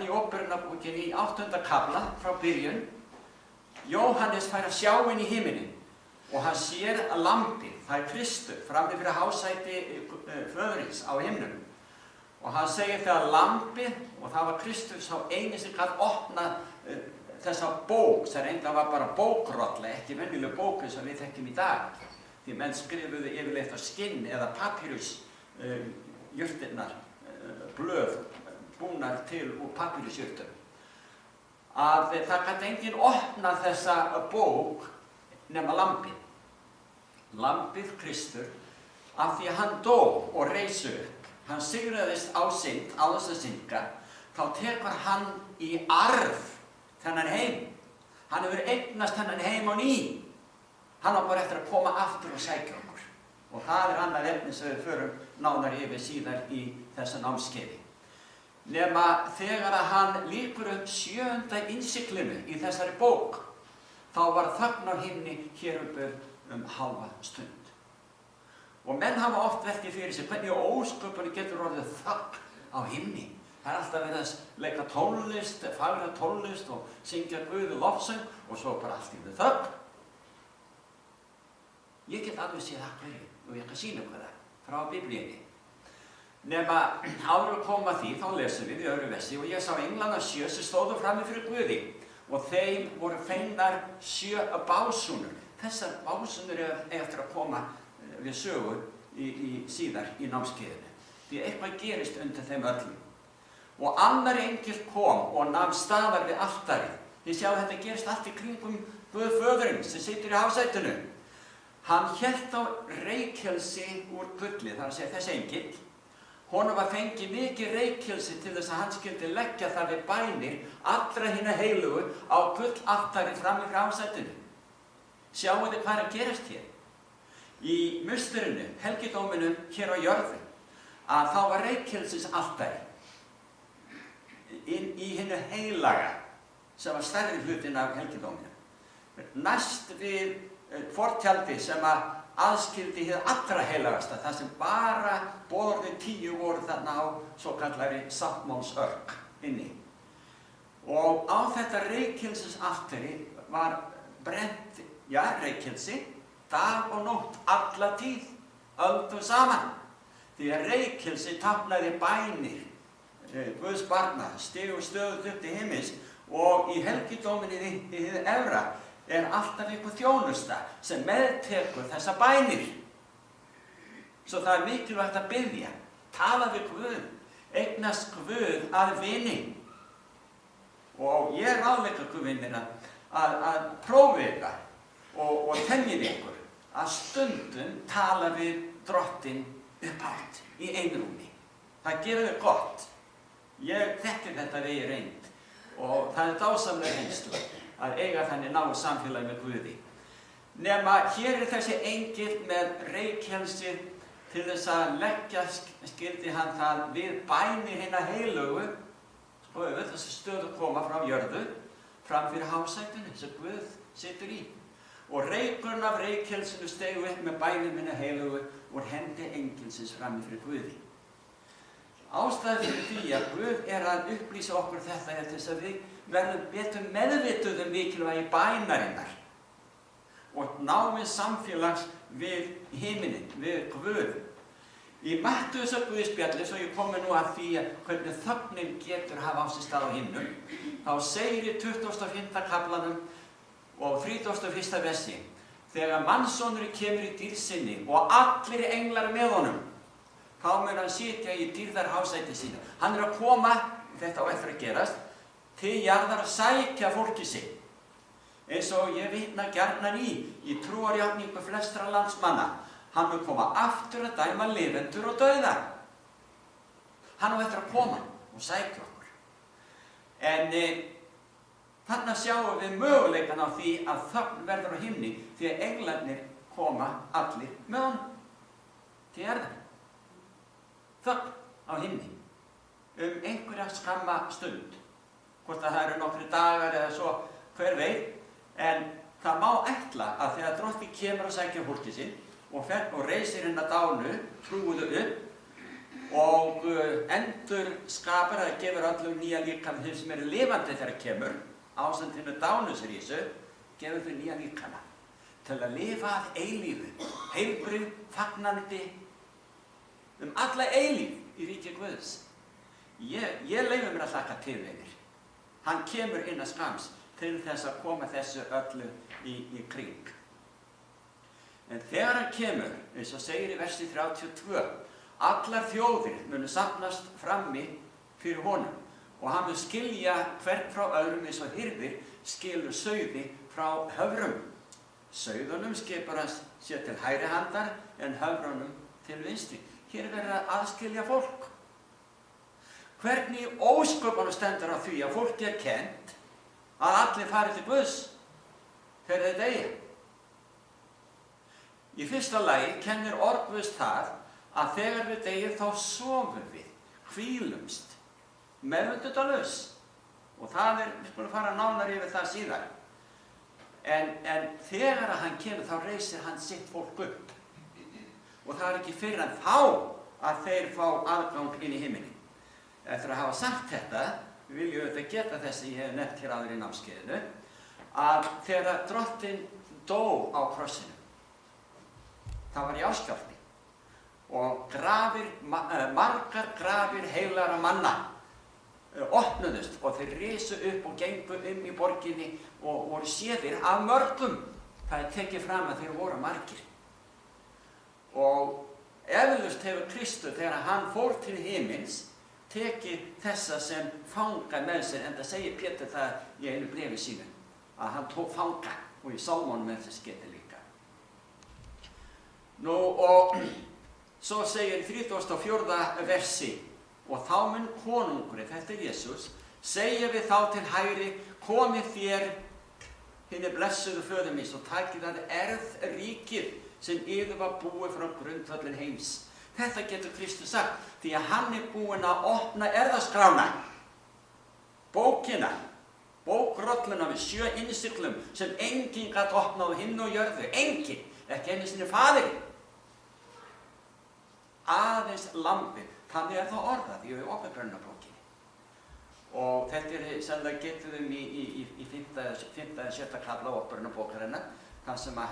þannig í Åpenbararbókinni í 8. kafla frá byrjun. Jóhannes fær að sjá inn í himinin og hann sér að lambið, það Kristur, frammi fyrir hásæti föðurins á himnum. Og hann segir þegar lambið, og það var Kristur sá eini sem gat opnað þessa bók, sem reynda var bara bókrolla, ekki venjuleg bók eins og við þekkjum í dag. Því menn skrifuðu yfirleitt á skinn eða papírus, jurtirnar, blöð, búnar til úr papírusjurtum. Að það gat enginn opnað þessa bók nema lambið. Lambið Kristur, af því að hann dó og reis upp, hann sigraðist á synd, á þess að synga, þá tekur hann í arf þennan heim. Hann hefur eignast þennan heim á ný. Hann á bara eftir að koma aftur og sækja okkur. Og það annað efni sem við förum nánar yfir síðar í þessa námskeiði. Nema þegar að hann lýkur upp 7. innsiglinu í þessari bók, þá var þögn á himni hér uppi hálfa stund. Og menn hafa oft veltið fyrir sig hvernig ósköpunni getur orðið þögn á himni. Það alltaf verið að leika tónlist, fagra tónlist og syngja Guði lofsöng og svo bara allt í þögn. Ég get alveg séð það hverju og ég kan sýna ykkur það frá Biblíunni. Nema áður að koma því, þá lesum við í öðru versi og ég sá englana 7 sem stóðu frammi fyrir Guði og þeim voru fengnar 7 básúnur. Þessar básúnur eftir að koma við sögu síðar í námskeiðinu. Því eitthvað gerist undir þeim öllum. Og annar engill kom og nam staðar við altarið. Þið sjáu þetta gerist allt í kringum Guð föðurinn sem situr í hásætinu. Hann hélt á reykjelsi úr gulli, það að segja þessi engill. Honum var fengið mikið reykjelsi til þess að hann skyldi leggja það við bænir allra hinna heilugu á gullaltarið frammi fyrir hásætinu. Sjáu þið hvað er að gerast hér? Í musturinu, helgidóminum hér á jörðu, að þá var reykjelsis altari í hinnu heilaga sem var stærri hlutin af helgidóminum. Næst við fortjaldi sem að aðskildi hið allra heilagasta, það sem bara boðorðin 10 voru þarna á svo kallari sáttmálsörk inni. Og á þetta reykjelsis altari var brennt, reykjelsi, dag og nótt, alla tíð, öldum saman. Því að reykjelsi táknaði bænir, Guðs barna, stigu stöðugt upp til himins og í helgidóminni í hið efra er alltaf einhver þjónusta sem meðtekur þessa bænir. Svo það er mikilvægt að biðja, tala við Guð, eignast Guð að vini. Og ég ráðleika Guðvinnina að prófi ykkar og temjið ykkur að stundum tala við Drottinn upphátt í einrúmi. Það gerir þau gott. Ég þekki þetta við í reynd og það er dásamlega reynslu að eiga þannig náið samfélagi með Guði. Nema hér er þessi engill með reykjelsi til þess að leggja, skildi hann það við bænir hinna heilugu, skoðu þessi stöðu koma frá jörðu, fram fyrir hásætinu sem Guð situr í. Og reykurinn af reykjelsinu stegu upp með bænir hinna heilugu og hendi engilsins frammi fyrir Guði. Ástæður fyrir því að Guð er að upplýsa okkur þetta til þess að við verðum betur meðvituð mikilvægi bænarinnar og náið samfélags við himinin, við Guð. Í Mattheusar Guðspjalli, svo ég komi nú að því að hvernig þögnin getur hafa á sér stað á himnum, þá segir í 25. kaflanum og 31. versi, þegar mannssonurinn kemur í dýrð sinni og allir englar með honum, þá mun hann sitja í dýrðarhásæti sínu. Hann er að koma, þetta á eftir að gerast, til jarðar að sækja fólki sitt. Eins og ég vitna gjarnan í trúarjátningu flestra landsmanna. Hann mun koma aftur að dæma lifendur og dauða. Hann á eftir að koma og sækja okkur. En þarna sjáum við möguleikan á því að þögn verður á himni því að englarnir koma allir með honum til jarðar. Þögn á himni einhverja skamma stund. Hvort að það eru nokkri dagar eða svo, hver veit, en það má ætla að þegar Drottinn kemur að sækja fólkið sinn og reisir hennar dánu, trúuðu upp, og endur skapar að gefur öllum nýja líkama þeim sem eru lifandi þegar kemur ásamt hinu dánu sem Jesú gefur þau nýja líkama til að lifa að eilífu, heilbrigð, fagnandi alla eilíf í ríki Guðs. Ég leyfi mér að hlakka til yfir. Hann kemur innan skams til þess að koma þessu öllu í kring. En þegar hann kemur, eins og segir í versi 32, allar þjóðir munu safnast frammi fyrir honum og hann mun skilja hvern frá öðrum eins og hirðir skilur sauði frá höfrum. Sauðunum skipar hann sér til hægri handar en höfrunum til vinstri. Hér er verið að aðskilja fólk. Hvernig ósköpunum stendur á því að fólki er kennt að allir fari til Guðs þegar þeir deyja? Í fyrsta lagi kennir orð Guðs það að þegar við deyjum þá sofum við, hvílumst, meðvitundalaus. Og það við skulum fara nánar yfir það síðar. En þegar hann kemur þá reisir hann sitt fólk upp. Og það er ekki fyrr en þá að þeir fá aðgang inn í himinn. Eftir að hafa sagt þetta, vil ég auðvitað geta þess að ég hef nefnt hér áður í námskeiðinu, að þegar drottinn dó á krossinu, það var jarðskjálfti og margar grafir heilagra manna opnuðust og þeir risu upp og gengu í borginni og voru séðir af mörgum. Það er tekið fram að þeir voru margir. Og eflaust hefur Kristur þegar hann fór til himins tekið þessa sem fanga með sér, en það segir Pétur það í einu bréfi sínu, að hann tók fanga og í Sálmónum með þess getið líka. Nú og svo segir í 34. versi, og þá mun konungurinn, þetta er Jesús, segja við þá til hægri, komið þér hinni blessuðu föður míns og takið að ríkið sem yður var búið frá grundvöllin heims. Þetta getur Kristus sagt, því að hann er búinn að opna erfðaskrána, bókina, bókrolluna með 7 innsiglum sem enginn gat opnað á himni og jörðu, enginn, ekki einu sinni faðir. Aðeins lambið, þannig er það orðað í Åpenbarunarbókinni. Og þetta er sennilega getið í 5. eða 6. kafla Åpenbarunarbókarinnar, þar sem að